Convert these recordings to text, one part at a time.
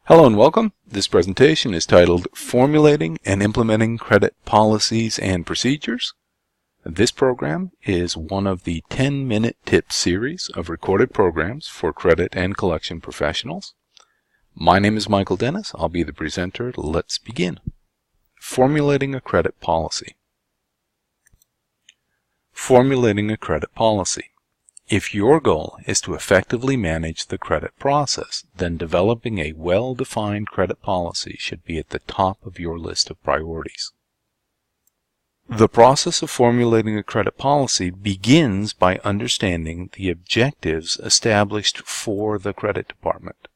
Hello and welcome. This presentation is titled Formulating and Implementing Credit Policies and Procedures. This program is one of the 10-minute tips series of recorded programs for credit and collection professionals. My name is Michael Dennis. I'll be the presenter. Let's begin. Formulating a credit policy. Formulating a credit policy. If your goal is to effectively manage the credit process, then developing a well-defined credit policy should be at the top of your list of priorities. The process of formulating a credit policy begins by understanding the objectives established for the credit department.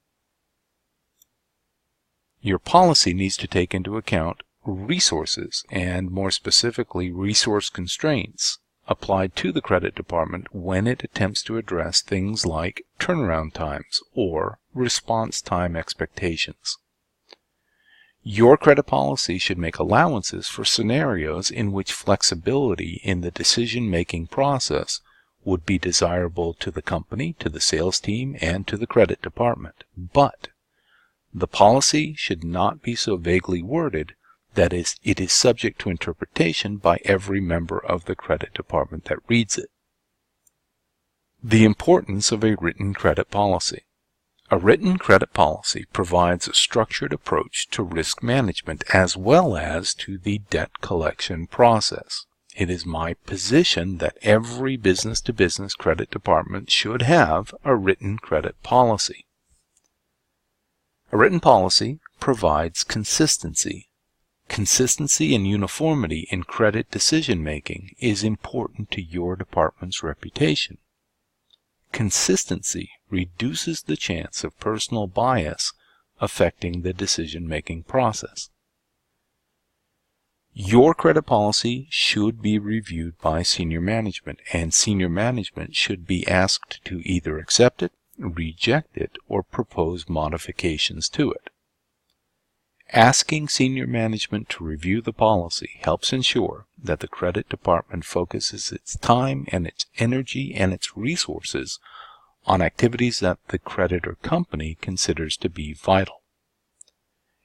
Your policy needs to take into account resources, and more specifically resource constraints, applied to the credit department when it attempts to address things like turnaround times or response time expectations. Your credit policy should make allowances for scenarios in which flexibility in the decision-making process would be desirable to the company, to the sales team, and to the credit department. But the policy should not be so vaguely worded that it is subject to interpretation by every member of the credit department that reads it. The importance of a written credit policy. A written credit policy provides a structured approach to risk management as well as to the debt collection process. It is my position that every business-to-business credit department should have a written credit policy. A written policy provides consistency. Consistency and uniformity in credit decision-making is important to your department's reputation. Consistency reduces the chance of personal bias affecting the decision-making process. Your credit policy should be reviewed by senior management, and senior management should be asked to either accept it, reject it, or propose modifications to it. Asking senior management to review the policy helps ensure that the credit department focuses its time and its energy and its resources on activities that the creditor company considers to be vital.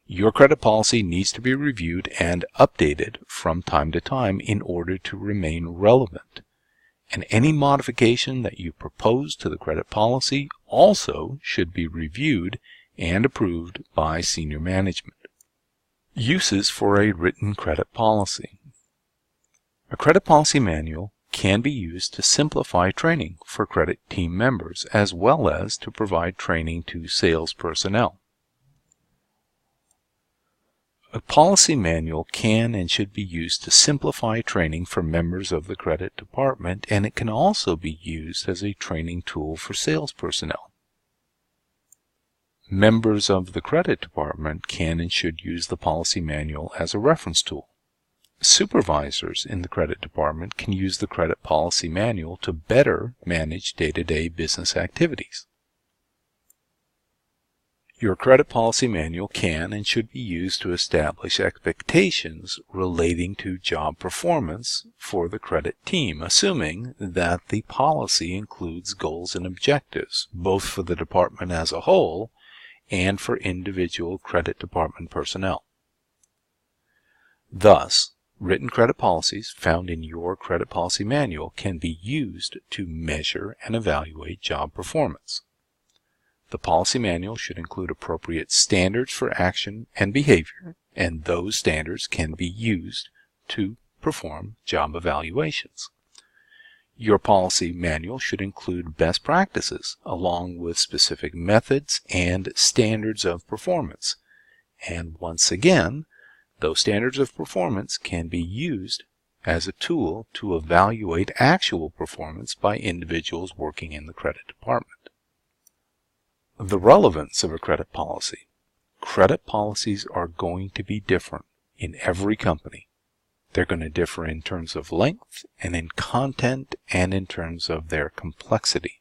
Your credit policy needs to be reviewed and updated from time to time in order to remain relevant, and any modification that you propose to the credit policy also should be reviewed and approved by senior management. Uses for a written credit policy. A credit policy manual can be used to simplify training for credit team members as well as to provide training to sales personnel. A policy manual can and should be used to simplify training for members of the credit department, and it can also be used as a training tool for sales personnel. Members of the credit department can and should use the policy manual as a reference tool. Supervisors in the credit department can use the credit policy manual to better manage day-to-day business activities. Your credit policy manual can and should be used to establish expectations relating to job performance for the credit team, assuming that the policy includes goals and objectives, both for the department as a whole and for individual credit department personnel. Thus, written credit policies found in your credit policy manual can be used to measure and evaluate job performance. The policy manual should include appropriate standards for action and behavior, and those standards can be used to perform job evaluations. Your policy manual should include best practices along with specific methods and standards of performance. And once again, those standards of performance can be used as a tool to evaluate actual performance by individuals working in the credit department. The relevance of a credit policy. Credit policies are going to be different in every company. They're going to differ in terms of length and in content and in terms of their complexity.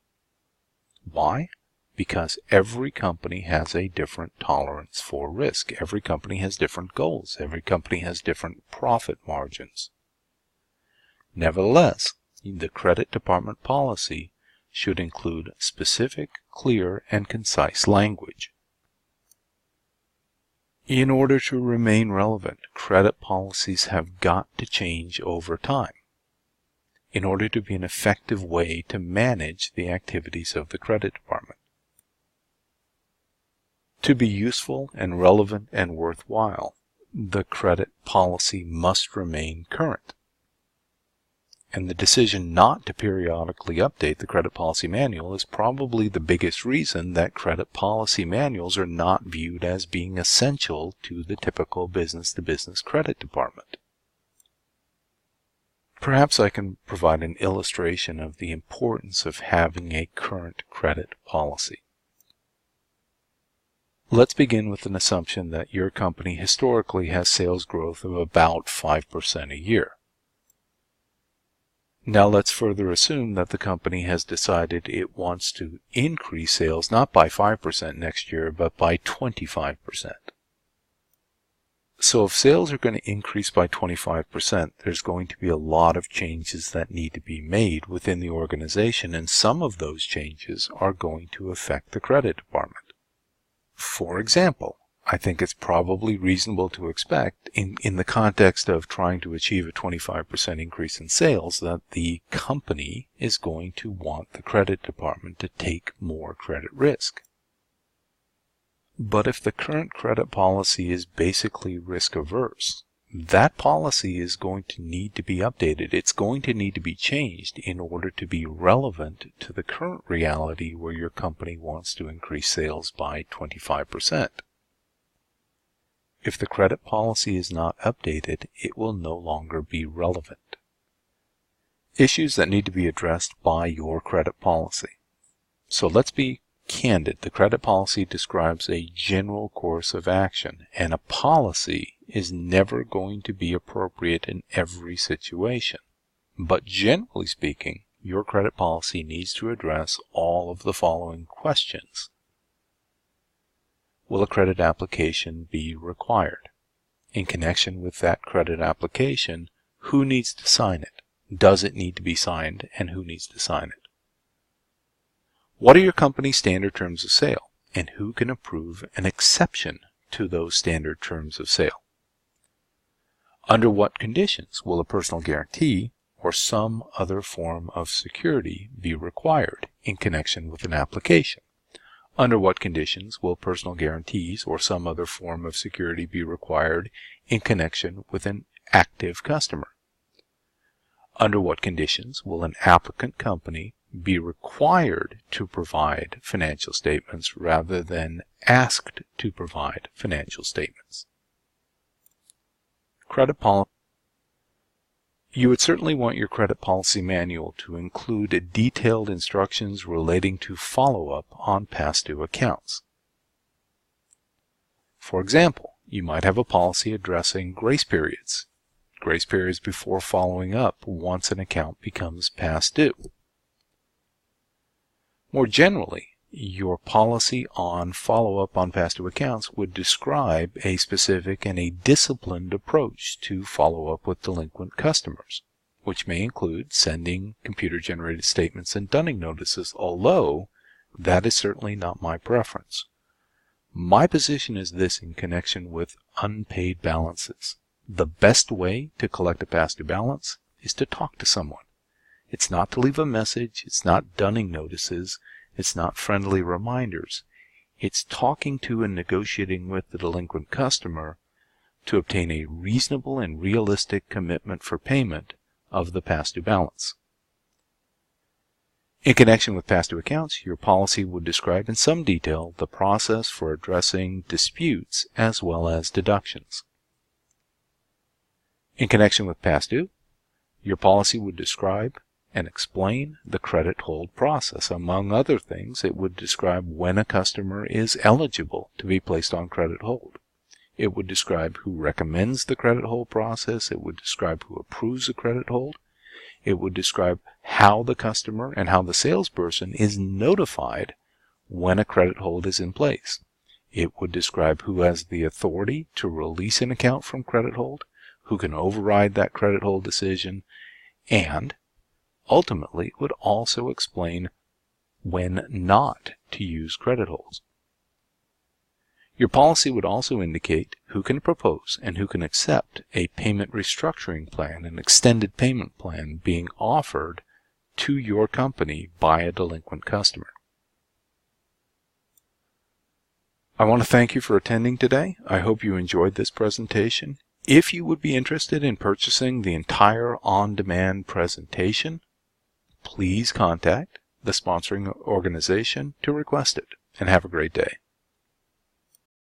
Why? Because every company has a different tolerance for risk. Every company has different goals. Every company has different profit margins. Nevertheless, the credit department policy should include specific, clear, and concise language. In order to remain relevant, credit policies have got to change over time in order to be an effective way to manage the activities of the credit department. To be useful and relevant and worthwhile, the credit policy must remain current. And the decision not to periodically update the credit policy manual is probably the biggest reason that credit policy manuals are not viewed as being essential to the typical business-to-business credit department. Perhaps I can provide an illustration of the importance of having a current credit policy. Let's begin with an assumption that your company historically has sales growth of about 5% a year. Now let's further assume that the company has decided it wants to increase sales not by 5% next year, but by 25%. So if sales are going to increase by 25%, there's going to be a lot of changes that need to be made within the organization, and some of those changes are going to affect the credit department. For example, I think it's probably reasonable to expect, in the context of trying to achieve a 25% increase in sales, that the company is going to want the credit department to take more credit risk. But if the current credit policy is basically risk averse, that policy is going to need to be updated. It's going to need to be changed in order to be relevant to the current reality where your company wants to increase sales by 25%. If the credit policy is not updated, it will no longer be relevant. Issues that need to be addressed by your credit policy. So let's be candid. The credit policy describes a general course of action, and a policy is never going to be appropriate in every situation. But generally speaking, your credit policy needs to address all of the following questions. Will a credit application be required? In connection with that credit application, who needs to sign it? Does it need to be signed, and who needs to sign it? What are your company's standard terms of sale, and who can approve an exception to those standard terms of sale? Under what conditions will a personal guarantee or some other form of security be required in connection with an application? Under what conditions will personal guarantees or some other form of security be required in connection with an active customer? Under what conditions will an applicant company be required to provide financial statements rather than asked to provide financial statements? Credit policy. You would certainly want your credit policy manual to include detailed instructions relating to follow-up on past due accounts. For example, you might have a policy addressing grace periods before following up once an account becomes past due. More generally, your policy on follow-up on past due accounts would describe a specific and a disciplined approach to follow-up with delinquent customers, which may include sending computer-generated statements and dunning notices, although that is certainly not my preference. My position is this in connection with unpaid balances. The best way to collect a past due balance is to talk to someone. It's not to leave a message, it's not dunning notices, it's not friendly reminders. It's talking to and negotiating with the delinquent customer to obtain a reasonable and realistic commitment for payment of the past due balance. In connection with past due accounts, your policy would describe in some detail the process for addressing disputes as well as deductions. In connection with past due, your policy would describe and explain the credit hold process. Among other things, it would describe when a customer is eligible to be placed on credit hold. It would describe who recommends the credit hold process. It would describe who approves the credit hold. It would describe how the customer and how the salesperson is notified when a credit hold is in place. It would describe who has the authority to release an account from credit hold, who can override that credit hold decision, and ultimately it would also explain when not to use credit holds. Your policy would also indicate who can propose and who can accept a payment restructuring plan, an extended payment plan being offered to your company by a delinquent customer. I want to thank you for attending today. I hope you enjoyed this presentation. If you would be interested in purchasing the entire on-demand presentation, please contact the sponsoring organization to request it, and have a great day.